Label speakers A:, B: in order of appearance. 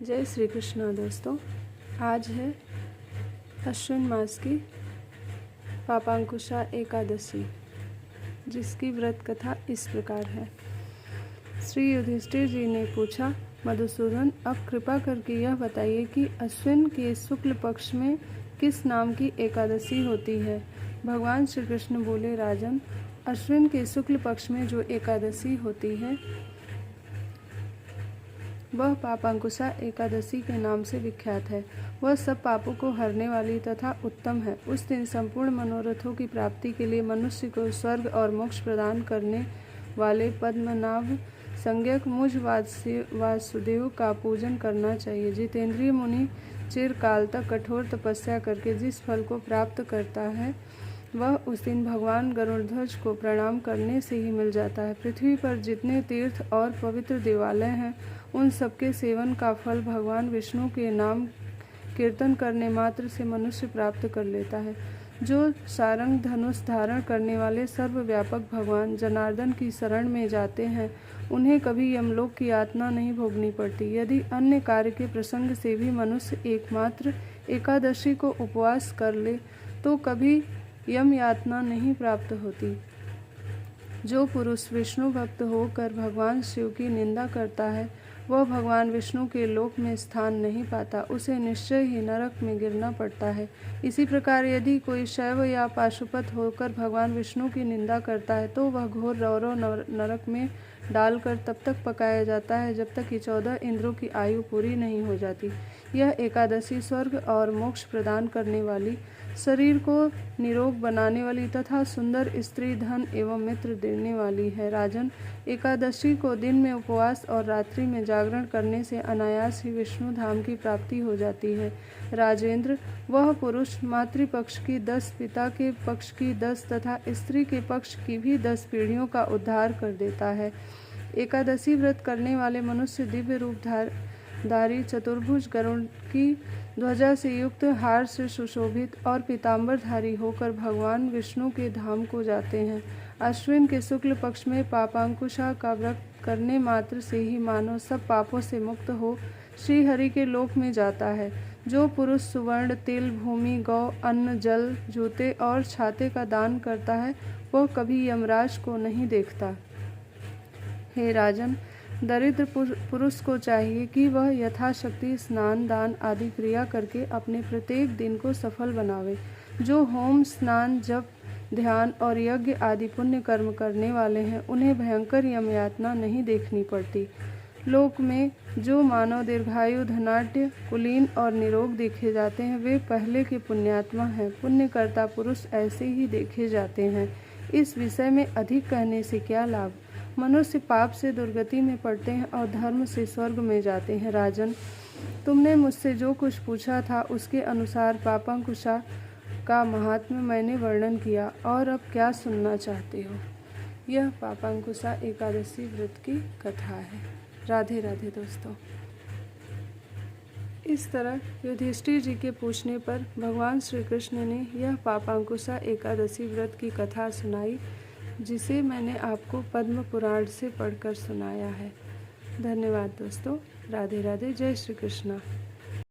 A: जय श्री कृष्णा दोस्तों। आज है अश्विन मास की पापांकुशा एकादशी, जिसकी व्रत कथा इस प्रकार है। श्री युधिष्ठिर जी ने पूछा, मधुसूदन, अब कृपा करके यह बताइए कि अश्विन के शुक्ल पक्ष में किस नाम की एकादशी होती है। भगवान श्री कृष्ण बोले, राजन, अश्विन के शुक्ल पक्ष में जो एकादशी होती है वह पापांकुशा एकादशी के नाम से विख्यात है। वह सब पापों को हरने वाली तथा उत्तम है। उस दिन संपूर्ण मनोरथों की प्राप्ति के लिए मनुष्य को स्वर्ग और मोक्ष प्रदान करने वाले पद्मनाभ संज्ञक मुझ वासुदेव का पूजन करना चाहिए। जितेंद्रिय मुनि चिरकाल तक कठोर तपस्या करके जिस फल को प्राप्त करता है वह उस दिन भगवान गरुड़ध्वज को प्रणाम करने से ही मिल जाता है। पृथ्वी पर जितने तीर्थ और पवित्र देवालय हैं उन सबके सेवन का फल भगवान विष्णु के नाम कीर्तन करने मात्र से मनुष्य प्राप्त कर लेता है। जो सारंग धनुष धारण करने वाले सर्वव्यापक भगवान जनार्दन की शरण में जाते हैं उन्हें कभी यमलोक की यातना नहीं भोगनी पड़ती। यदि अन्य कार्य के प्रसंग से भी मनुष्य एकमात्र एकादशी को उपवास कर ले तो कभी यम यातना नहीं प्राप्त होती। जो पुरुष विष्णु भक्त होकर भगवान शिव की निंदा करता है वह भगवान विष्णु के लोक में स्थान नहीं पाता, उसे निश्चय ही नरक में गिरना पड़ता है। इसी प्रकार यदि कोई शैव या पाशुपत होकर भगवान विष्णु की निंदा करता है तो वह घोर रौरव नरक में डालकर तब तक पकाया जाता है जब तक कि 14 इंद्रों की आयु पूरी नहीं हो जाती। यह एकादशी स्वर्ग और मोक्ष प्रदान करने वाली, शरीर को निरोग बनाने वाली तथा सुंदर स्त्री, धन एवं मित्र देने वाली है। राजन, एकादशी को दिन में उपवास और रात्रि में जागरण करने से अनायास ही विष्णु धाम की प्राप्ति हो जाती है। राजेंद्र, वह पुरुष मातृपक्ष की 10, पिता के पक्ष की 10 तथा स्त्री के पक्ष की भी 10 पीढ़ियों का उद्धार कर देता है। एकादशी व्रत करने वाले मनुष्य दिव्य रूप धारी चतुर्भुज गरुड़ की ध्वजा से युक्त, हार से सुशोभित और पीताम्बरधारी होकर भगवान विष्णु के धाम को जाते हैं। अश्विन के शुक्ल पक्ष में पापांकुशा का व्रत करने मात्र से ही मानव सब पापों से मुक्त हो श्री हरि के लोक में जाता है। जो पुरुष सुवर्ण, तिल, भूमि, गौ, अन्न, जल, जूते और छाते का दान करता है वह कभी यमराज को नहीं देखता। हे राजन, दरिद्र पुरुष को चाहिए कि वह यथाशक्ति स्नान, दान आदि क्रिया करके अपने प्रत्येक दिन को सफल बनावे। जो होम, स्नान, जप, ध्यान और यज्ञ आदि पुण्य कर्म करने वाले हैं उन्हें भयंकर यम यातना नहीं देखनी पड़ती। लोक में जो मानव दीर्घायु, धनाढ्य, कुलीन और निरोग देखे जाते हैं वे पहले के पुण्यात्मा हैं। पुण्यकर्ता पुरुष ऐसे ही देखे जाते हैं। इस विषय में अधिक कहने से क्या लाभ। मनुष्य पाप से दुर्गति में पड़ते हैं और धर्म से स्वर्ग में जाते हैं। राजन, तुमने मुझसे जो कुछ पूछा था उसके अनुसार पापांकुशा का महात्म्य मैंने वर्णन किया, और अब क्या सुनना चाहते हो। यह पापांकुशा एकादशी व्रत की कथा है। राधे राधे दोस्तों। इस तरह युधिष्ठिर जी के पूछने पर भगवान श्री कृष्ण ने यह पापांकुशा एकादशी व्रत की कथा सुनाई, जिसे मैंने आपको पद्म पुराण से पढ़कर सुनाया है। धन्यवाद दोस्तों। राधे राधे। जय श्री कृष्ण।